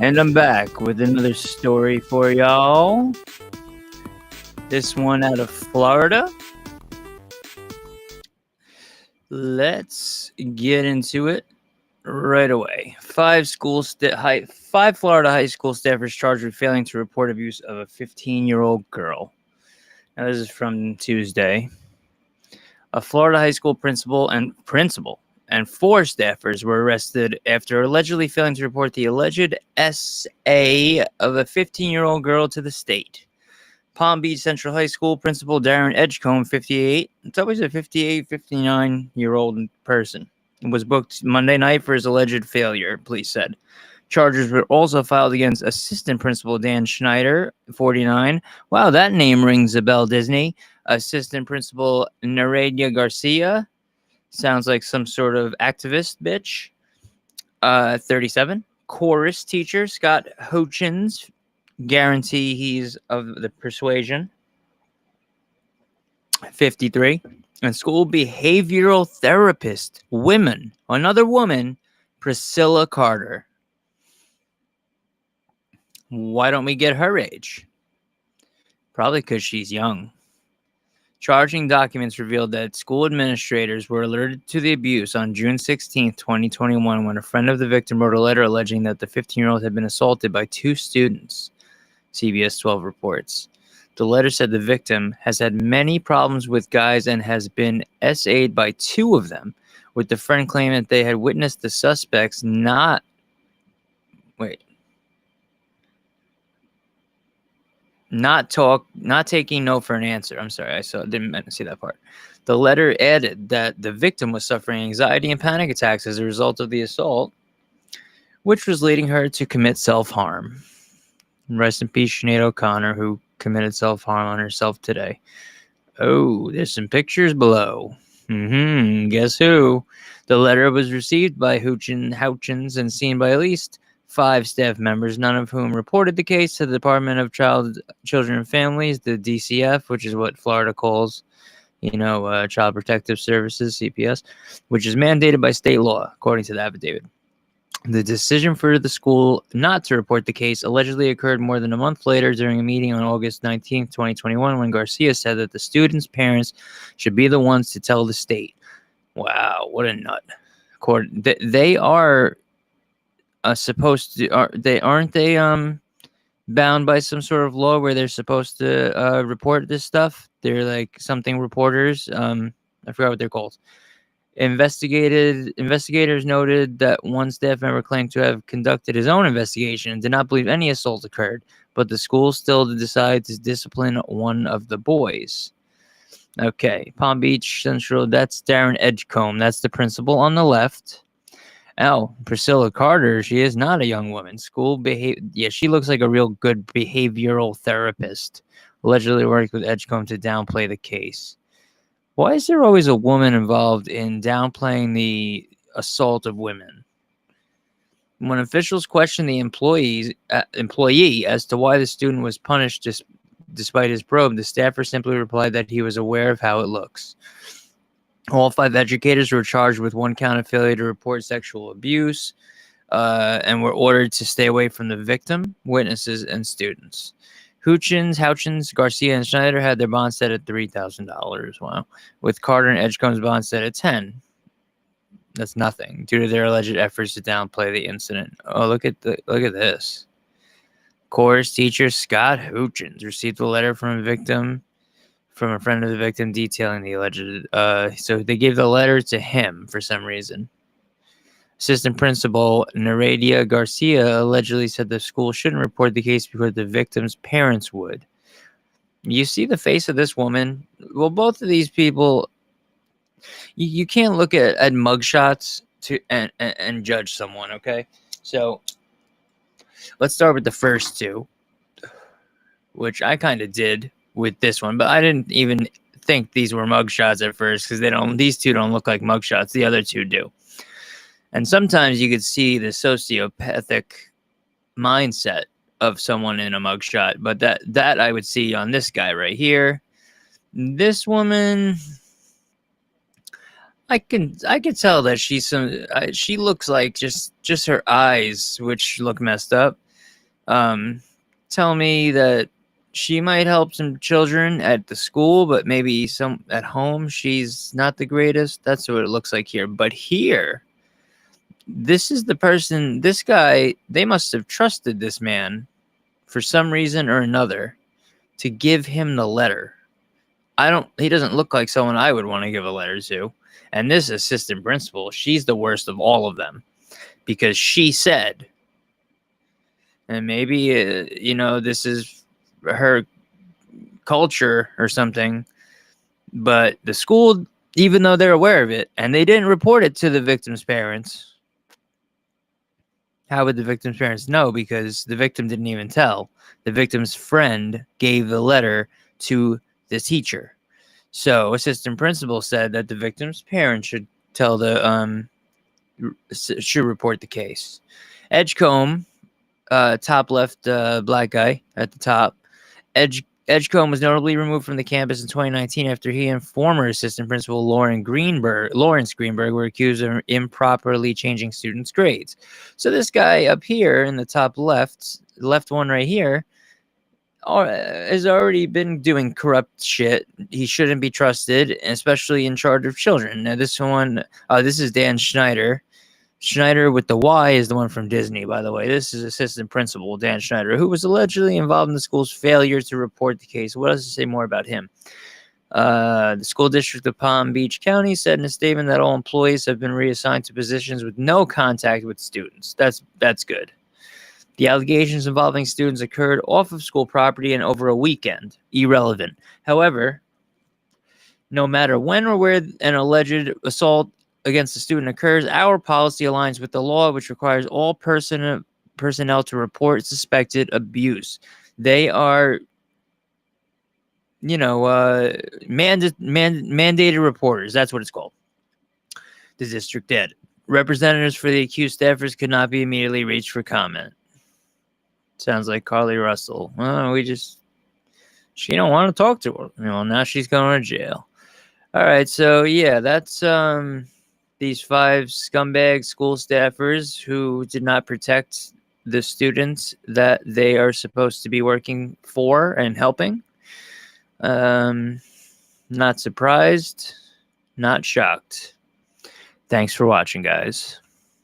And I'm back with another story for y'all. This one out of Florida. Let's get into it right away. Five Florida high school staffers charged with failing to report abuse of a 15-year-old girl. Now this is from Tuesday. A Florida high school principal and four staffers were arrested after allegedly failing to report the alleged SA of a 15-year-old girl to the state. Palm Beach Central High School principal Darren Edgecombe, 58, it's always a 58, 59-year-old person, was booked Monday night for his alleged failure, police said. Charges were also filed against assistant principal Dan Schneider, 49. Wow, that name rings a bell, Disney. Assistant principal Nereida Garcia, sounds like some sort of activist bitch, 37. Chorus teacher Scott Hutchins, guarantee he's of the persuasion, 53. And school behavioral therapist, another woman, Priscilla Carter. Why don't we get her age? Probably because she's young. Charging documents revealed that school administrators were alerted to the abuse on June 16, 2021, when a friend of the victim wrote a letter alleging that the 15-year-old had been assaulted by two students, CBS 12 reports. The letter said the victim has had many problems with guys and has been SA'd by two of them, with the friend claiming that they had witnessed the suspects not taking no for an answer. I'm sorry, didn't meant to see that part. The letter added that the victim was suffering anxiety and panic attacks as a result of the assault, which was leading her to commit self-harm. Rest in peace, Sinead O'Connor, who committed self-harm on herself today. Oh, there's some pictures below. Guess who? The letter was received by Hutchins and seen by at least 5 staff members, none of whom reported the case to the Department of Children and Families, the DCF, which is what Florida calls, Child Protective Services, CPS, which is mandated by state law, according to the affidavit. The decision for the school not to report the case allegedly occurred more than a month later during a meeting on August 19, 2021, when Garcia said that the students' parents should be the ones to tell the state. Wow, what a nut. They are supposed to, aren't they bound by some sort of law where they're supposed to report this stuff? They're like something reporters. I forgot what they're called. Investigators noted that one staff member claimed to have conducted his own investigation and did not believe any assault occurred, but the school still decided to discipline one of the boys. Okay, Palm Beach Central, that's Darren Edgecombe. That's the principal on the left. Oh, Priscilla Carter, she is not a young woman. She looks like a real good behavioral therapist. Allegedly worked with Edgecombe to downplay the case. Why is there always a woman involved in downplaying the assault of women? When officials questioned the employee as to why the student was punished despite his probe, the staffer simply replied that he was aware of how it looks. All 5 educators were charged with 1 count of failure to report sexual abuse and were ordered to stay away from the victim, witnesses, and students. Hutchins, Garcia, and Schneider had their bond set at $3,000. Wow. With Carter and Edgecombe's bond set at $10,000. That's nothing due to their alleged efforts to downplay the incident. Oh, look at this. Chorus teacher Scott Hutchins received a letter from a friend of the victim detailing the alleged. So they gave the letter to him for some reason. Assistant principal Nereida Garcia allegedly said the school shouldn't report the case because the victim's parents would. You see the face of this woman? Well, both of these people, you can't look at mugshots and judge someone, okay? So let's start with the first two, which I kind of did with this one, but I didn't even think these were mugshots at first because these two don't look like mugshots. The other two do. And sometimes you could see the sociopathic mindset of someone in a mugshot, but that I would see on this guy right here. This woman, I can tell that she looks like just her eyes, which look messed up. tell me that she might help some children at the school, but maybe some at home she's not the greatest. That's what it looks like here. But here, this is the person, this guy, they must have trusted this man for some reason or another to give him the letter. He doesn't look like someone I would want to give a letter to. And this assistant principal, she's the worst of all of them because she said, and maybe, this is her culture or something, but the school, even though they're aware of it and they didn't report it to the victim's parents, how would the victim's parents know? Because the victim didn't even tell. The victim's friend gave the letter to the teacher. So assistant principal said that the victim's parents should tell should report the case. Edgecombe, top left black guy at the top. Edgecombe was notably removed from the campus in 2019 after he and former assistant principal Lawrence Greenberg were accused of improperly changing students' grades. So this guy up here in the top left one right here, has already been doing corrupt shit. He shouldn't be trusted, especially in charge of children. Now this is Dan Schneider. Schneider with the Y is the one from Disney, by the way. This is assistant principal Dan Schneider, who was allegedly involved in the school's failure to report the case. What does it say more about him? The school district of Palm Beach County said in a statement that all employees have been reassigned to positions with no contact with students. That's good. The allegations involving students occurred off of school property and over a weekend. Irrelevant. However, no matter when or where an alleged assault against a student occurs, our policy aligns with the law, which requires all personnel to report suspected abuse. They are, mandated reporters. That's what it's called. The district did. Representatives for the accused staffers could not be immediately reached for comment. Sounds like Carly Russell. Well, she don't want to talk to her. Now she's going to jail. All right, so yeah, that's these 5 scumbag school staffers who did not protect the students that they are supposed to be working for and helping. Not surprised, not shocked. Thanks for watching, guys.